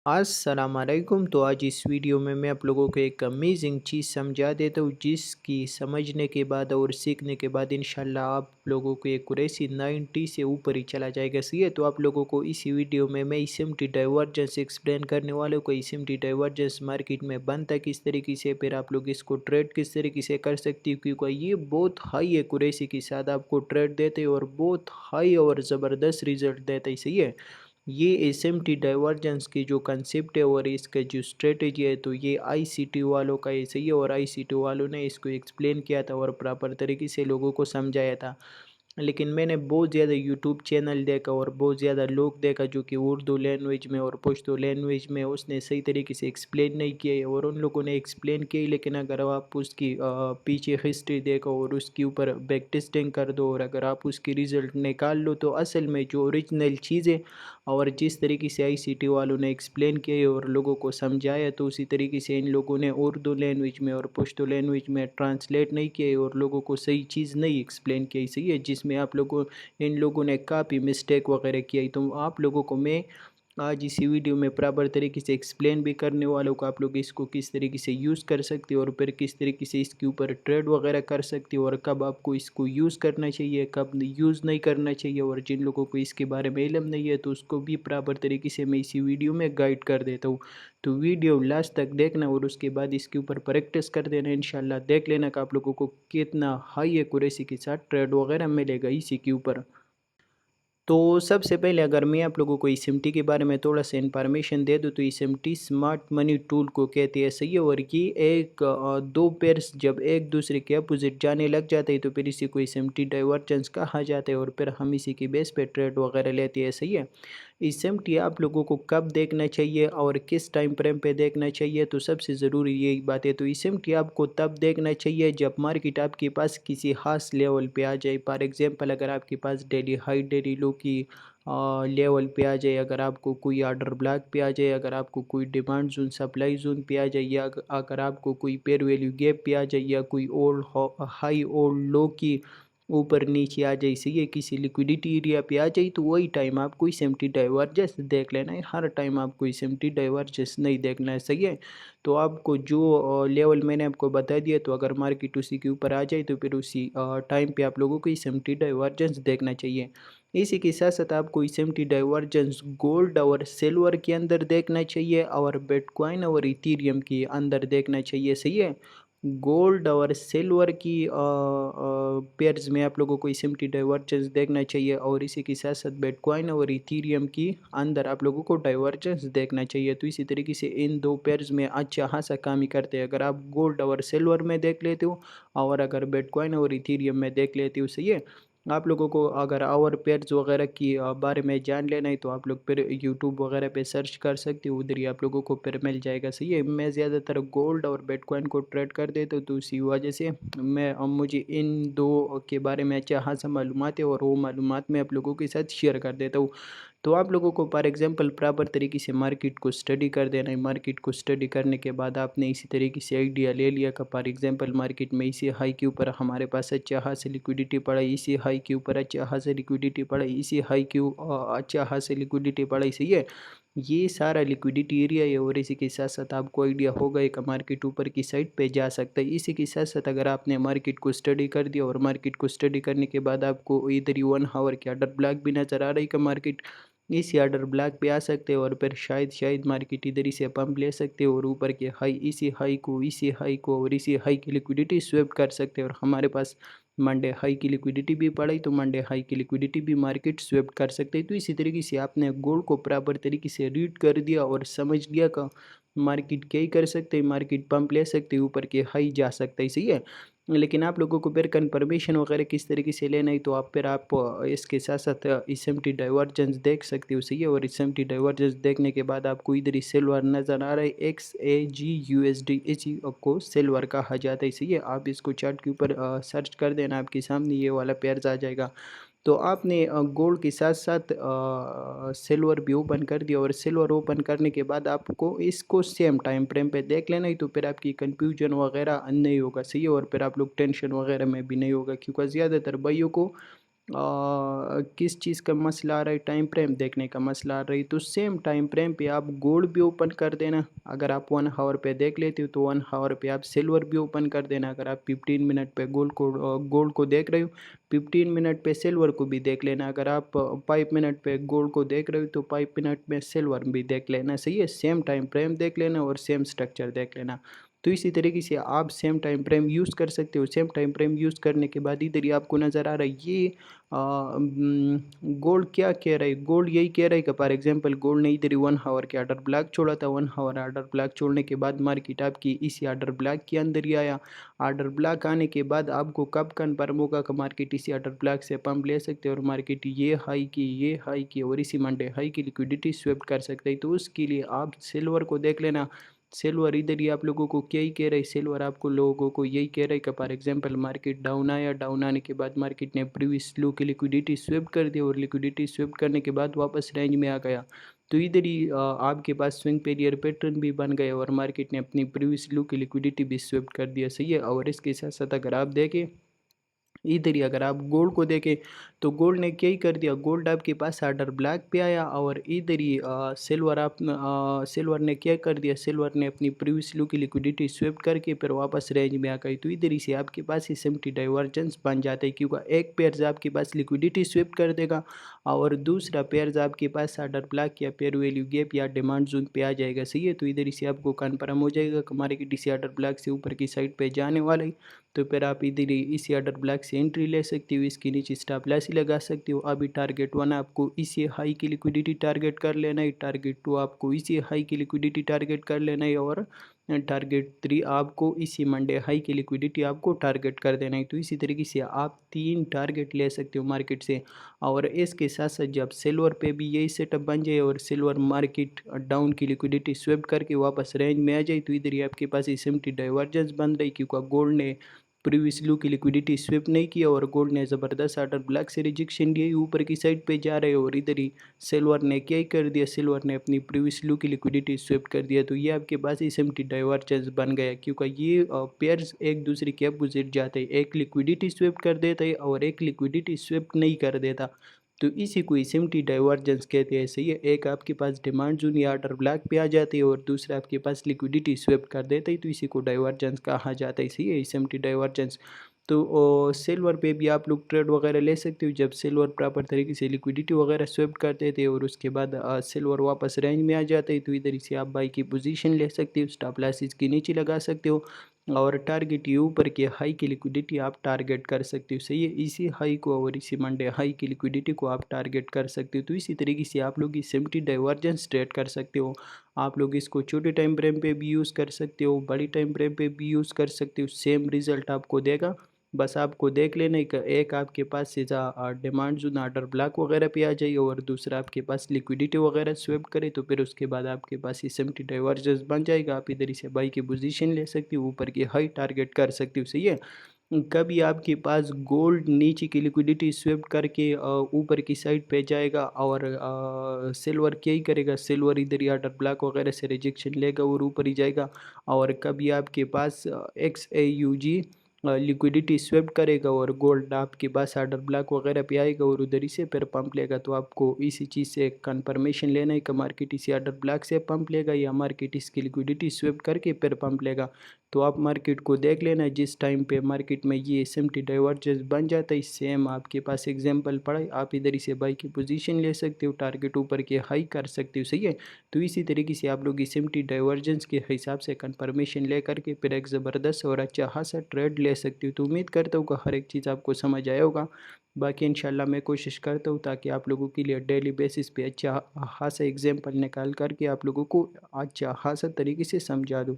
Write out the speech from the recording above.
अस्सलाम वालेकुम। तो आज इस वीडियो में मैं आप लोगों को एक अमेजिंग चीज़ समझा देता हूँ, जिसकी समझने के बाद और सीखने के बाद इंशाल्लाह आप लोगों को एक कुरैशी 90 से ऊपर ही चला जाएगा। सही है, तो आप लोगों को इसी वीडियो में मैं एसएमटी डाइवर्जेंस एक्सप्लेन करने वाला हूँ। एसएमटी डाइवर्जेंस मार्केट में बनता किस तरीके से, फिर आप लोग इसको ट्रेड किस तरीके से कर सकते हो, क्योंकि ये बहुत हाई है कुरैशी के साथ आपको ट्रेड देते हैं और बहुत हाई और ज़बरदस्त रिजल्ट देता है। सही है, ये एसएमटी डाइवर्जेंस की जो कंसेप्ट है और इसका जो स्ट्रेटेजी है, तो ये आईसीटी वालों का ऐसे ही है और आईसीटी वालों ने इसको एक्सप्लेन किया था और प्रॉपर तरीके से लोगों को समझाया था। लेकिन मैंने बहुत ज़्यादा यूट्यूब चैनल देखा और बहुत ज़्यादा लोग देखा जो कि उर्दू लैंग्वेज में और पश्तो लैंग्वेज में उसने सही तरीके से एक्सप्लेन नहीं किया है, और उन लोगों ने एक्सप्लेन किया लेकिन अगर आप उसकी पीछे हिस्ट्री देखो और उसके ऊपर बैक टेस्टिंग कर दो और अगर आप उसकी रिज़ल्ट निकाल लो, तो असल में जो ओरिजिनल चीज़ें और जिस तरीके से आईसीटी वालों ने एक्सप्लेन किए और लोगों को समझाया, तो उसी तरीके से इन लोगों ने उर्दू लैंग्वेज में और पश्तो लैंग्वेज में ट्रांसलेट नहीं किए और लोगों को सही चीज़ नहीं एक्सप्लेन की। सही है, जिसमें आप लोगों इन लोगों ने काफ़ी मिस्टेक वगैरह किया। तो आप लोगों को मैं आज इसी वीडियो में प्रॉपर तरीके से एक्सप्लेन भी करने वालों को, आप लोग इसको किस तरीके से यूज़ कर सकते हो और फिर किस तरीके से इसके ऊपर ट्रेड वगैरह कर सकते हो और कब आपको इसको यूज़ करना चाहिए, कब यूज़ नहीं करना चाहिए, और जिन लोगों को इसके बारे में इल्म नहीं है तो उसको भी प्रॉपर तरीके से मैं इसी वीडियो में गाइड कर देता हूँ। तो वीडियो लास्ट तक देखना और उसके बाद इसके ऊपर प्रैक्टिस कर देना। इंशाल्लाह देख लेना कि आप लोगों को कितना हाई एक्यूरेसी के साथ ट्रेड वगैरह मिलेगा इसी के ऊपर। तो सबसे पहले अगर मैं आप लोगों को एसएमटी के बारे में थोड़ा सा इन्फॉर्मेशन दे दूँ, तो एसएमटी स्मार्ट मनी टूल को कहते हैं। सही है, और ये एक दो पेयर्स जब एक दूसरे के अपोजिट जाने लग जाते हैं तो फिर इसी को एसएमटी डाइवर्जेंस कहा जाता है और फिर हम इसी की बेस पे ट्रेड वगैरह लेते हैं। सही है, एसएमटी आप लोगों को कब देखना चाहिए और किस टाइम फ्रेम पे देखना चाहिए, तो सबसे ज़रूरी यही बात है। तो एसएमटी आपको तब देखना चाहिए जब मार्केट आपके पास किसी खास लेवल पे आ जाए। फॉर एग्जांपल, अगर आपके पास डेली हाई डेली लो की लेवल पे आ जाए, अगर आपको कोई ऑर्डर ब्लॉक पे आ जाए, अगर आपको कोई डिमांड जोन सप्लाई जोन पे आ जाए, या अगर आपको कोई पेयर वैल्यू गैप पे आ जाए, या कोई ओल्ड हाई ओल्ड लो की ऊपर नीचे आ जाए, सही है, किसी लिक्विडिटी एरिया पे आ जाए, तो वही टाइम आपको एसएमटी डाइवर्जेंस देख लेना है। हर टाइम आपको एसएमटी डाइवर्जेंस नहीं देखना है। सही है, तो आपको जो लेवल मैंने आपको बता दिया, तो अगर मार्केट उसी के ऊपर आ जाए तो फिर उसी टाइम पे आप लोगों को एसएमटी डाइवर्जेंस देखना चाहिए। इसी के साथ साथ आपको एसएमटी डाइवर्जेंस गोल्ड और सिल्वर के अंदर देखना चाहिए और बिटकॉइन और इथेरियम के अंदर देखना चाहिए। सही है, गोल्ड और सिल्वर की पेयर्स में आप लोगों को एसएमटी डाइवर्जेंस देखना चाहिए और इसी के साथ साथ बिटकॉइन और इथेरियम की अंदर आप लोगों को डाइवर्जेंस देखना चाहिए। तो इसी तरीके से इन दो पेयर्स में अच्छा खासा काम ही करते हैं। अगर आप गोल्ड और सिल्वर में देख लेते हो और अगर बिटकॉइन और इथेरियम में देख लेते हो, सही है, आप लोगों को अगर और पेयर्स वगैरह की बारे में जान लेना है तो आप लोग फिर यूट्यूब वगैरह पे सर्च कर सकते हो, उधर ही आप लोगों को फिर मिल जाएगा। सही है, मैं ज़्यादातर गोल्ड और बिटकॉइन को ट्रेड कर देता हूँ, तो उसी वजह से मुझे इन दो के बारे में अच्छा खासा मालूमात है और वो मालूमात मैं आप लोगों के साथ शेयर कर देता हूँ। तो आप लोगों को फॉर एग्जांपल प्रॉपर तरीके से मार्केट को स्टडी कर देना है। मार्केट को स्टडी करने के बाद आपने इसी तरीके से आइडिया ले लिया कि फॉर एग्जांपल मार्केट में इसी हाई के ऊपर हमारे पास अच्छा खासा लिक्विडिटी पड़ा है, इसी हाई के ऊपर अच्छा खासा लिक्विडिटी पड़ा है, इसी हाई के अच्छा खासा लिक्विडिटी पड़ा है। सही है, ये सारा लिक्विडिटी एरिया है और इसी के साथ साथ आपको आइडिया होगा कि मार्केट ऊपर की साइड पे जा सकता है। इसी के साथ साथ अगर आपने मार्केट को स्टडी कर दिया और मार्केट को स्टडी करने के बाद आपको इधर ही 1 आवर के ऑर्डर ब्लॉक भी नज़र आ रही है कि मार्केट इसी ऑर्डर ब्लॉक पे आ सकते हो और फिर शायद मार्केट इधर ही से पंप ले सकते हो और ऊपर के हाई इसी हाई को और इसी हाई की लिक्विडिटी स्वेप कर सकते हो। और हमारे पास मंडे हाई की लिक्विडिटी भी पड़ी, तो मंडे हाई की लिक्विडिटी भी मार्केट स्वेप कर सकते हैं। तो इसी तरीके से आपने गोल्ड को प्रॉपर तरीके से रीड कर दिया और समझ लिया का मार्केट क्या ही कर सकते हैं, मार्केट पंप ले सकते हैं, ऊपर के हाई जा सकता है। सही है, लेकिन आप लोगों को फिर कन्फर्मेशन वगैरह किस तरीके से लेना है, तो आप इसके साथ साथ एसएमटी डाइवर्जेंस देख सकते हो। सही है, और एसएमटी डाइवर्जेंस देखने के बाद आपको इधर ही सिल्वर नज़र आ रहा है, XAGUSD, इसी को सिल्वर कहा जाता है। सही है, आप इसको चार्ट के ऊपर सर्च कर देना, आपके सामने ये वाला पेयर्स आ जाएगा। तो आपने गोल्ड के साथ साथ सिल्वर भी ओपन कर दिया और सिल्वर ओपन करने के बाद आपको इसको सेम टाइम फ्रेम पे देख लेना ही, तो फिर आपकी कन्फ्यूजन वगैरह नहीं होगा। सही है, और फिर आप लोग टेंशन वगैरह में भी नहीं होगा, क्योंकि ज़्यादातर भाइयों को किस चीज़ का मसला आ रहा है, टाइम फ्रेम देखने का मसला आ रहा है, तो सेम टाइम फ्रेम पे आप गोल्ड भी ओपन कर देना। अगर आप 1 आवर पे देख लेते हो तो 1 आवर पे आप सिल्वर भी ओपन कर देना। अगर आप 15 मिनट पे गोल्ड को देख रहे हो, 15 मिनट पे सिल्वर को भी देख लेना। अगर आप 5 मिनट पे गोल्ड को देख रहे हो तो 5 मिनट में सिल्वर भी देख लेना। सही है, सेम टाइम फ्रेम देख लेना और सेम स्ट्रक्चर देख लेना। तो इसी तरीके से आप सेम टाइम फ्रेम यूज़ कर सकते हो। सेम टाइम फ्रेम यूज़ करने के बाद इधर ही आपको नज़र आ रहा है ये गोल्ड क्या कह रहा है, गोल्ड यही कह रहा है कि फॉर एग्जांपल गोल्ड ने इधर ही 1 आवर के ऑर्डर ब्लॉक छोड़ा था। 1 आवर ऑर्डर ब्लॉक छोड़ने के बाद मार्केट आपकी इसी ऑर्डर ब्लॉक के अंदर ही आया। ऑर्डर ब्लॉक आने के बाद आपको कब कन्फर्म होगा कि मार्केट इसी ऑर्डर ब्लॉक से पंप ले सकते हैं और मार्केट ये हाई की और इसी मंडे हाई की लिक्विडिटी स्वेप्ट कर सकते हैं। तो उसके लिए आप सिल्वर को देख लेना। सिल्वर इधर ही आप लोगों को क्या ही कह रहा है, सिल्वर आपको लोगों को यही कह रहा है कि फॉर एग्जांपल मार्केट डाउन आया, डाउन आने के बाद मार्केट ने प्रीवियस लो की लिक्विडिटी स्वेप कर दी और लिक्विडिटी स्वेप करने के बाद वापस रेंज में आ गया। तो इधर ही आपके पास स्विंग पेरियर पैटर्न भी बन गया और मार्केट ने अपनी प्रीवियस लो की लिक्विडिटी भी स्वेप कर दिया। सही है, और इसके साथ साथ अगर आप देखें इधर ही अगर आप गोल्ड को देखें तो गोल्ड ने क्या ही कर दिया, गोल्ड आपके पास ऑर्डर ब्लैक पे आया और इधर ही सिल्वर ने क्या कर दिया, सिल्वर ने अपनी प्रीवियस लो की लिक्विडिटी स्वेप करके फिर वापस रेंज में आ गई। तो इधर ही से आपके पास ही सिम्पली डाइवर्जेंस बन जाता है, क्योंकि एक पेयर आपके पास लिक्विडिटी स्वेप कर देगा और दूसरा पेयर आपके पास ऑर्डर ब्लैक या पेयर वैल्यू गैप या डिमांड जोन पे आ जाएगा। सही है, तो इधर ही से आपको कन्फर्म हो जाएगा कि हमारे किसी ऑर्डर ब्लैक से ऊपर की साइड पे जाने वाला है। तो फिर आप इधर ही इसी ऑर्डर ब्लॉक से एंट्री ले सकती हो, इसके नीचे स्टॉप लॉस ही लगा सकती हो। अभी टारगेट 1 आपको इसी हाई की लिक्विडिटी टारगेट कर लेना है, टारगेट 2 आपको इसी हाई की लिक्विडिटी टारगेट कर लेना है और टारगेट 3 आपको इसी मंडे हाई की लिक्विडिटी आपको टारगेट कर देना है। तो इसी तरीके से आप 3 टारगेट ले सकते हो मार्केट से। और इसके साथ साथ जब सिल्वर पे भी यही सेटअप बन जाए और सिल्वर मार्केट डाउन की लिक्विडिटी स्वेप करके वापस रेंज में आ जाए, तो इधर ही आपके पास सिम्पली डाइवर्जेंस बन रही, क्योंकि गोल्ड ने प्रीवियस लो की लिक्विडिटी स्विप नहीं किया और गोल्ड ने ज़बरदस्त ऑर्डर ब्लैक से रिजेक्शन दिया, ऊपर की साइड पे जा रहे हैं और इधर ही सिल्वर ने क्या ही कर दिया, सिल्वर ने अपनी प्रीवियस लो की लिक्विडिटी स्विप कर दिया। तो ये आपके पास ही सिम्पली डाइवर्जेंस बन गया, क्योंकि ये पेयर्स एक दूसरे के अपोजिट जाते हैं, एक लिक्विडिटी स्विप कर देता है और एक लिक्विडिटी स्विप नहीं कर देता। तो इसी को सिम्पली डाइवर्जेंस कहते हैं। सही है, एक आपके पास डिमांड जोन या ऑर्डर ब्लॉक पे आ जाती है और दूसरा आपके पास लिक्विडिटी स्वेप कर देता है, तो इसी को डाइवर्जेंस कहा जाता है। सही है, सिम्पली डाइवर्जेंस। तो सिल्वर पे भी आप लोग ट्रेड वगैरह ले सकते हो, जब सिल्वर प्रॉपर तरीके से लिक्विडिटी वगैरह स्वेप करते थे और उसके बाद सिल्वर वापस रेंज में आ जाता है, तो इधर से आप बाई की पोजीशन ले सकते हो, स्टॉप लॉस इसके नीचे लगा सकते हो और टारगेट ये ऊपर के हाई की लिक्विडिटी आप टारगेट कर सकते हो। सही है, इसी हाई को और इसी मंडे हाई की लिक्विडिटी को आप टारगेट कर सकते हो। तो इसी तरीके से आप लोग इस सिम्पली डाइवर्जेंस ट्रेड कर सकते हो। आप लोग इसको छोटे टाइम फ्रेम पे भी यूज़ कर सकते हो, बड़ी टाइम फ्रेम पे भी यूज़ कर सकते हो, सेम रिजल्ट आपको देगा। बस आपको देख लेना है कि एक आपके पास सीधा डिमांड जोन ऑर्डर ब्लॉक वगैरह पे आ जाए और दूसरा आपके पास लिक्विडिटी वगैरह स्वेप करे, तो फिर उसके बाद आपके पास ये सिम्पली डाइवर्जेंस बन जाएगा। आप इधर से बाई की पोजीशन ले सकते हो, ऊपर की हाई टारगेट कर सकते हो। सही है, कभी आपके पास गोल्ड नीचे की लिक्विडिटी स्वेप करके ऊपर की साइड पे जाएगा और सिल्वर क्या ही करेगा, सिल्वर इधर ही ऑर्डर ब्लॉक वगैरह से रिजेक्शन लेगा और ऊपर ही जाएगा। और कभी आपके पास XAUG लिक्विडिटी स्वेप करेगा और गोल्ड आपके पास ऑर्डर ब्लॉक वगैरह पे आएगा और उधर ही से फिर पंप लेगा। तो आपको इसी चीज़ से कंफर्मेशन लेना है कि मार्केट इसी ऑर्डर ब्लॉक से पंप लेगा या मार्केट इसकी लिक्विडिटी स्वेप करके फिर पंप लेगा। तो आप मार्केट को देख लेना, जिस टाइम पे मार्केट में ये सिम्पली डाइवर्जेंस बन जाता है, सेम आपके पास एग्जांपल पड़ा है, आप इधर से बाई की पोजीशन ले सकते हो, टारगेट ऊपर के हाई कर सकते हो। सही है, तो इसी तरीके से आप लोग सिम्पली डाइवर्जेंस के हिसाब से कंफर्मेशन ले करके फिर एक ज़बरदस्त और अच्छा खासा ट्रेड ले सकते हो। तो उम्मीद करता हूँ कि हर एक चीज़ आपको समझ आया होगा। बाकी इंशाल्लाह मैं कोशिश करता हूँ ताकि आप लोगों के लिए डेली बेसिस पे अच्छा खासा एग्जाम्पल निकाल करके आप लोगों को अच्छा खासा तरीके से समझा दूँ।